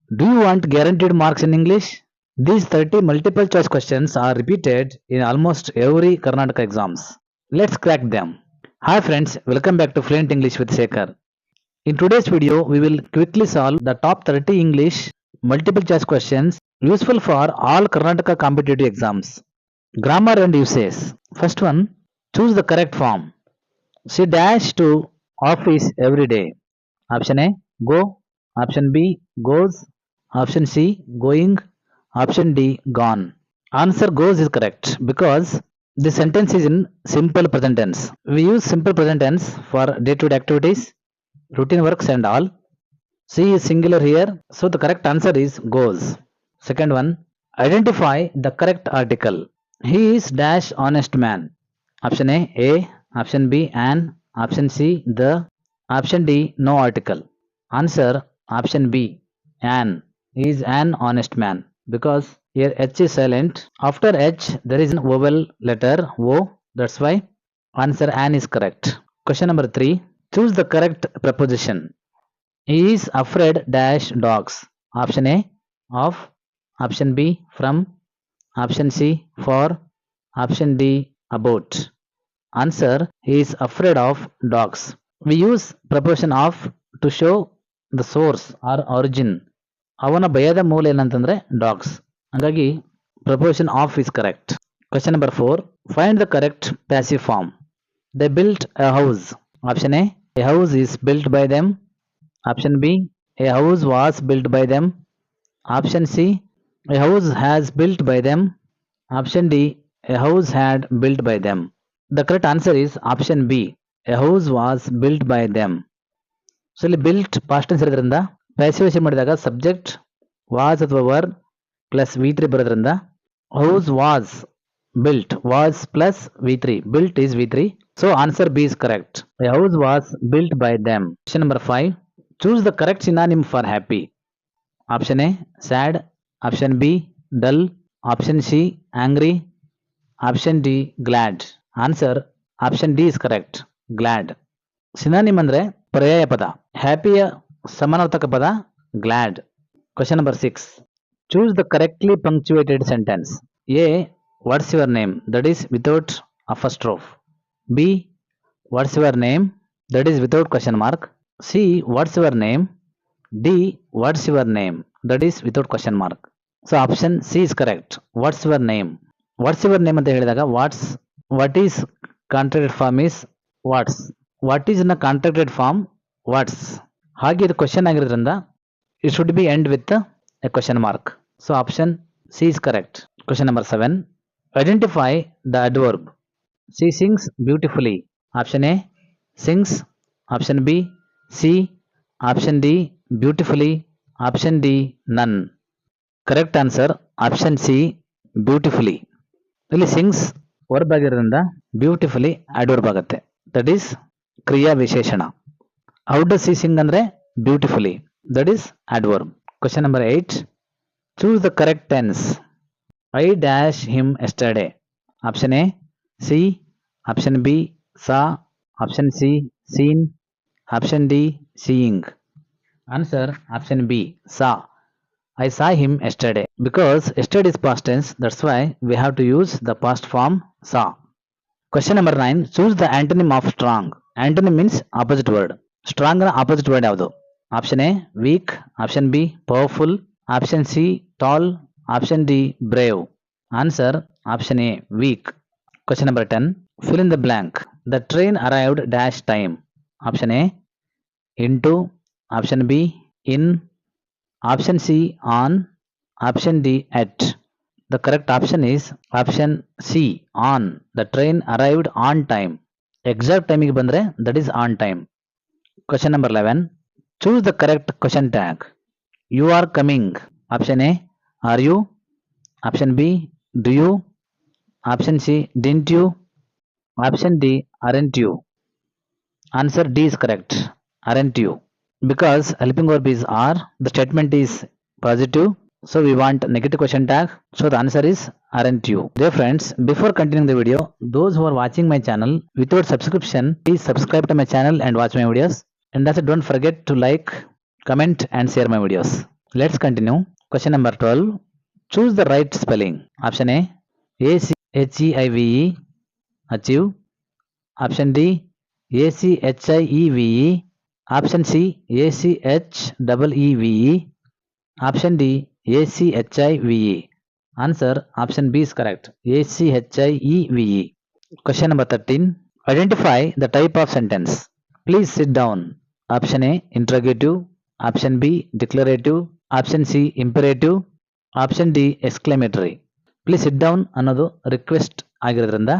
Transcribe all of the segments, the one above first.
Do you want guaranteed marks in English? These 30 multiple choice questions are repeated in almost every Karnataka exams. Let's crack them. Hi friends, welcome back to Fluent English with Shekhar. In today's video, we will quickly solve the top 30 English multiple choice questions useful for all Karnataka competitive exams. Grammar and usages. First one, choose the correct form. She dash to office every day. Option A, go. Option B, goes. Option C, going. Option D, gone. Answer goes is correct because the sentence is in simple present tense. We use simple present tense for day-to-day activities, routine works and all. C is singular here, so the correct answer is goes. Second one, identify the correct article. He is dash honest man. Option A, option B, an, option C, the, option D, no article. Answer option B, an. He is an honest man because here H is silent. After H there is an vowel letter O. That's why answer an is correct. Question number 3. Choose the correct preposition. He is afraid dash dogs. Option A, of. Option B, from. Option C, for. Option D, about. Answer, he is afraid of dogs. We use preposition of to show the source or origin. ಅವನ ಭಯದ ಮೂಲ ಏನಂತಂದ್ರೆ dogs. ಹಾಗಾಗಿ preposition of is correct. Question number 4. Find the correct passive form. They built a house. Option A house is built by them. Option B a house was built by them. Option C a house has built by them. Option D a house had built by them. The correct answer is option B. A house was built by them. So ಇಲ್ಲಿ built past tense ಇರೋದ್ರಿಂದ passive ಮಾಡಿದಾಗ subject was ಅಥವಾ were plus V3 ಬರೋದ್ರಿಂದ house was built was plus V3 built is V3. So answer B is correct. A house was built by them. Question number 5. Choose the correct synonym for happy. Option A sad. Option B dull. Option C angry. Option D glad. Answer option D is correct, glad. Synonym ಅಂದ್ರೆ ಪರ್ಯಾಯ ಪದ. ಹ್ಯಾಪಿಯ ಸಮಾನಾರ್ಥಕ ಪದ glad. Question number 6. Choose the correctly punctuated sentence. A what's your name, that is without apostrophe. B what's your name, that is without question mark. C what's your name. D what's your name, that is without question mark. So option C is correct, what's your name. What's your name ಅಂತ ಹೇಳಿದಾಗ what is contracted form is what's. what is in a contracted form what's. ಹಾಗೆ ಇದು question ಆಗಿರೋದ್ರಿಂದ it should be end with a question mark. So option C is correct. Question number 7. Identify the adverb. She sings beautifully. Option A sings. Option B see. Option D beautifully. Option D none. Correct answer option C beautifully. ಇಲ್ಲಿ sings verb ಆಗಿರೋದ್ರಿಂದ beautifully adverb ಆಗುತ್ತೆ. That is ಕ್ರಿಯಾ ವಿಶೇಷಣ. How does she sing ಅಂದ್ರೆ beautifully, that is adverb. Question number 8. Choose the correct tense. I dash him yesterday. Option A see. Option B saw. Option C seen. Option D seeing. Answer option B saw. I saw him yesterday. Because yesterday is past tense, that's why we have to use the past form saw. Question number 9. Choose the antonym of strong. Antonym means opposite word. Strong na opposite word ಯಾವುದು? Option A weak. Option B powerful. Option C tall. Option D brave. Answer option A weak. Question number 10. Fill in the blank. The train arrived dash time. Option A into. Option B in. Option C on. Option D at. The correct option is option C on. The train arrived on time. Exact time ಗೆ ಬಂದ್ರೆ that is on time. Question number 11. Choose the correct question tag. You are coming. Option A are you. Option B do you. Option C didn't you. Option D aren't you. Answer D is correct, aren't you. Because helping verb is are, the statement is positive, so we want negative question tag, so the answer is aren't you. Dear friends, before continuing the video, those who are watching my channel without subscription, please subscribe to my channel and watch my videos. And also don't forget to like, comment and share my videos. Let's continue. Question number 12. Choose the right spelling. Option A, ACHEIVE, achieve. Option D, ACHIEVE. Option C, ACHEEVE. Option D, ACHIVE. Answer option B is correct. ACHIEVE. Question number 13. Identify the type of sentence. Please sit down. Option A, interrogative. Option B, declarative. Option C, imperative. Option D, exclamatory. Please sit down ಅನ್ನೋದು request ಆಗಿರೋದ್ರಿಂದ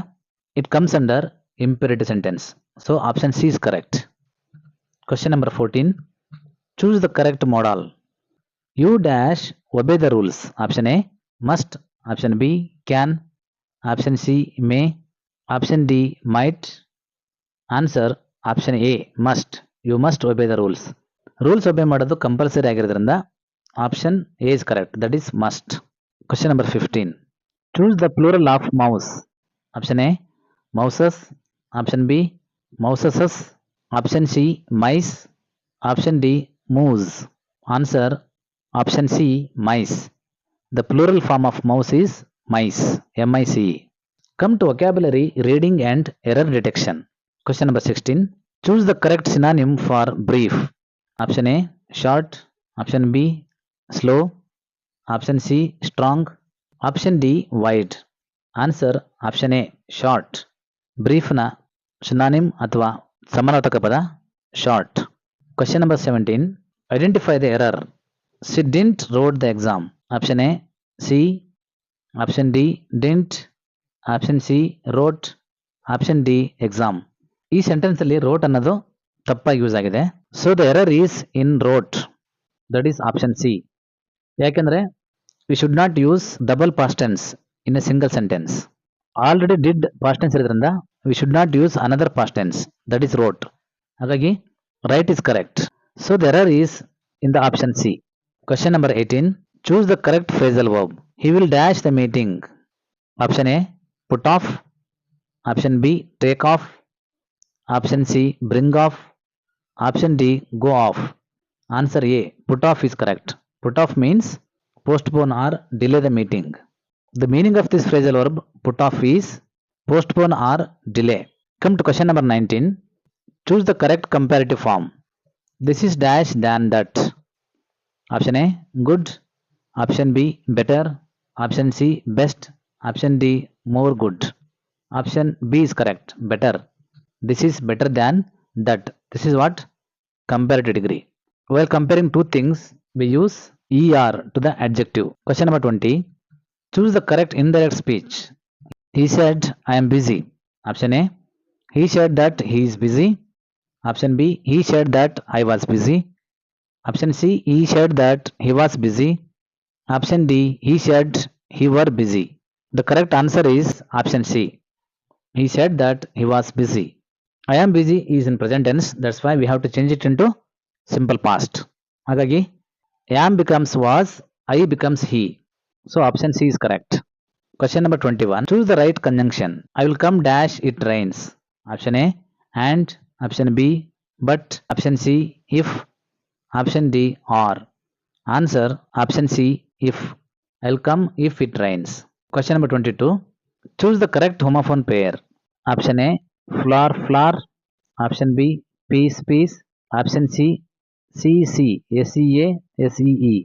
it comes under imperative sentence. So option C is correct. Question number 14. Choose the correct modal. You dash obey the rules. Option A, must. Option B, can. Option C, may. Option D, might. Answer option A, must. You must obey the rules. Rules obey ಮಾಡೋದು compulsory ಆಗಿರೋದ್ರಿಂದ option A is correct, that is must. Question number 15. Choose the plural of mouse. Option A, mouses. Option B, mouseses. Option C, mice. Option D, moose. Answer option C, mice. The plural form of mouse is mice, M-I-C-E. Come to vocabulary, reading and error detection. Question number 16. Choose the correct synonym for brief. Option A, short. Option B, slow. Option C, strong. Option D, wide. Answer option A, short. Brief na synonym ಅಥವಾ ಸಮಾನಾರ್ಥಕ ಪದ short. Question number 17. Identify the error. She didn't wrote the exam. Option A, C. Option D, didn't. Option C, wrote. Option D, exam. ಈ sentence ಅಲ್ಲಿ wrote ಅನ್ನೋದು ತಪ್ಪಾಗಿ use ಆಗಿದೆ. So the error is in wrote. That is option C. ಯಾಕೆಂದ್ರೆ we should not use double past tense in a single sentence. Already did past tense ಇರೋದ್ರಿಂದ we should not use another past tense, that is wrote. ಹಾಗಾಗಿ write is correct. So the error is in the option C. Question number 18. Choose the correct phrasal verb. He will dash the meeting. Option A, put off. Option B, take off. Option C, bring off. Option D, go off. Answer A, put off is correct. Put off means postpone or delay the meeting. The meaning of this phrasal verb put off is postpone or delay. Come to question number 19. Choose the correct comparative form. This is dash than that. Option A, good. Option B, better. Option C, best. Option D, more good. Option B is correct, better. This is better than that. This is what? Comparative degree. While comparing two things, we use ER to the adjective. Question number 20. Choose the correct indirect speech. He said, I am busy. Option A, he said that he is busy. Option B, he said that I was busy. Option C, he said that he was busy. Option D, he said he were busy. The correct answer is option C. He said that he was busy. I am busy is in present tense. That's why we have to change it into simple past. ಹಾಗಾಗಿ am becomes was, I becomes he. So option C is correct. Question number 21. Choose the right conjunction. I will come dash it rains. Option A, and. Option B, but. Option C, if. Option D, or. Answer option C, if. I'll come if it rains. Question number 22. Choose the correct homophone pair. Option A, floor, flour. Option B, piece, piece. Option C, CC, SEA, SEE.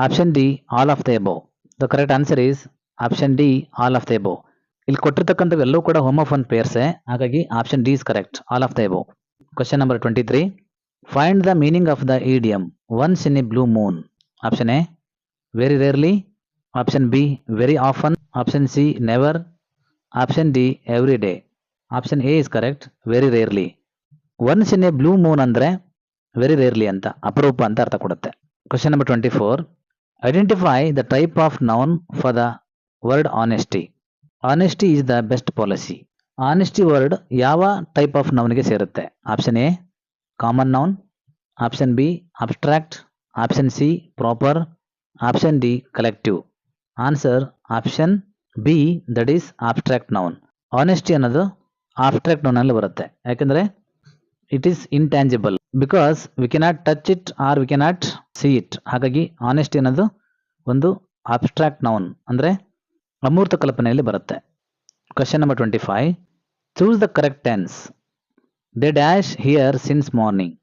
Option D, all of the above. The correct answer is option D, all of the above. ಇಲ್ಲಿ ಕೊಟ್ಟಿರ್ತಕ್ಕಂಥವು ಎಲ್ಲವೂ ಕೂಡ homophone ಪೇರ್ಸೆ, ಹಾಗಾಗಿ option D is correct, all of the above. Question number 23. Find the meaning of the idiom once in a blue moon. Option A, very rarely. Option B, very often. Option C, never. Option D, every day. Option A is correct, very rarely. Once in a blue moon ಅಂದ್ರೆ very rarely ಅಂತ, ಅಪರೂಪ ಅಂತ ಅರ್ಥ ಕೊಡುತ್ತೆ. Question number 24. Identify the type of noun for the word honesty. Honesty is the best policy. Honesty word ಯಾವ type of ನೌನ್ಗೆ ಸೇರುತ್ತೆ? Option A, common noun. Option B, abstract. Option C, proper. Option D, collective. Answer option B, that is abstract noun. Honesty ಅನ್ನೋದು abstract noun ಅಲ್ಲಿ ಬರುತ್ತೆ, ಯಾಕಂದ್ರೆ it is intangible. Because we cannot touch it or we cannot see it. ಹಾಗಾಗಿ honesty ಅನ್ನೋದು ಒಂದು abstract noun, ಅಂದರೆ ಅಮೂರ್ತ ಕಲ್ಪನೆಯಲ್ಲಿ ಬರುತ್ತೆ. Question number 25. Choose the correct tense. They dash here since morning.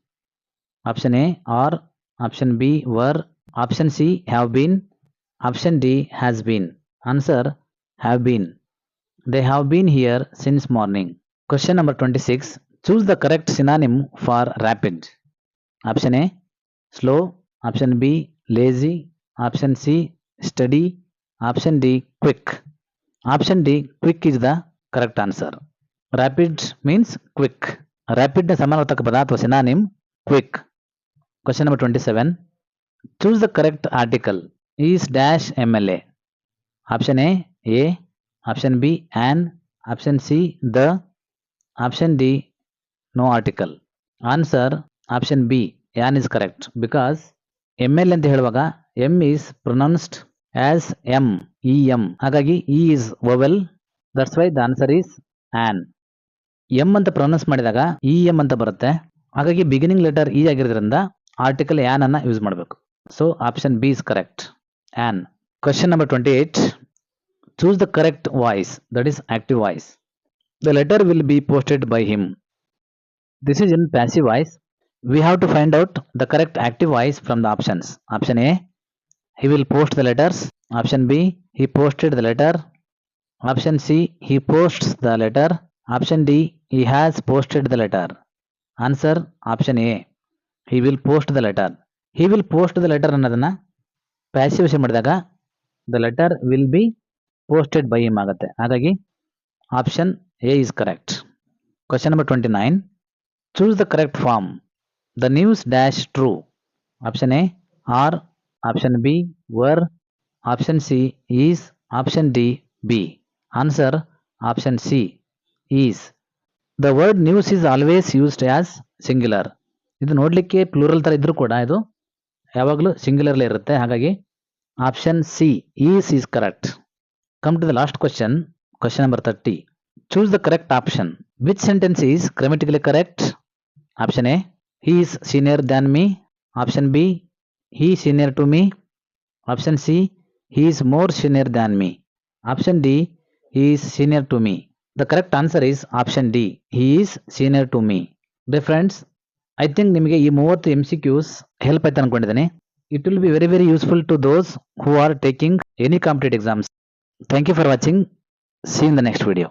Option A are, option B were, option C have been, option D has been. Answer have been. They have been here since morning. Question number 26. Choose the correct synonym for rapid. Option A slow, option B lazy, option C steady, option D quick. Option D quick is the correct answer. Rapid means quick. Rapid ನ ಸಮಾನಾರ್ಥಕ ಪದ ಅಥವಾ synonym quick. Question number 27. Choose the correct article. Is dash MLA. Option A, option B an, option C the, option D no article. Answer option B an is correct because ML ಅಂತ ಹೇಳುವಾಗ M is pronounced as M, EM. ಹಾಗಾಗಿ E is vowel, that's why the answer is an. M ಅಂತ pronounce ಮಾಡಿದಾಗ EM ಅಂತ ಬರುತ್ತೆ, ಹಾಗಾಗಿ beginning letter E ಆಗಿರೋದ್ರಿಂದ article an ಅನ್ನ ಯೂಸ್ ಮಾಡಬೇಕು. So option B is correct, an. Question number 28. Choose the correct voice, that is active voice. The letter will be posted by him. This is in passive voice. We have to find out the correct active voice from the options. Option A, he will post the letters. Option B, he posted the letter. Option C, he posts the letter. Option D, he has posted the letter. Answer option A, he will post the letter. He will post the letter ಅನ್ನೋದನ್ನ passive voice ಮಾಡಿದಾಗ the letter will be posted by him ಆಗುತ್ತೆ. ಹಾಗಾಗಿ option A is correct. Question number 29. Choose the correct form. The news dash true. Option A are, option B were, option C is, option D be. Answer option C is. The word news is always used as singular. ಇದು ನೋಡಲಿಕ್ಕೆ plural ಥರ ಇದ್ರೂ ಕೂಡ ಇದು ಯಾವಾಗಲೂ ಸಿಂಗ್ಯುಲರ್ಲಿ ಇರುತ್ತೆ, ಹಾಗಾಗಿ option C is correct. Come to the last question, question number 30. Choose the correct option. Which sentence is grammatically correct? Option A, he is senior than me. Option B, he is senior to me. Option C, he is more senior than me. Option D, he is senior to me. The correct answer is option D, he is senior to me. Dear friends, I think ನಿಮಗೆ ಈ 30 MCQs help ಆಯ್ತು ಅನ್ಕೊಂಡಿದ್ದೀನಿ. It will be very very useful to those who are taking any competitive exams. Thank you for watching. See you in the next video.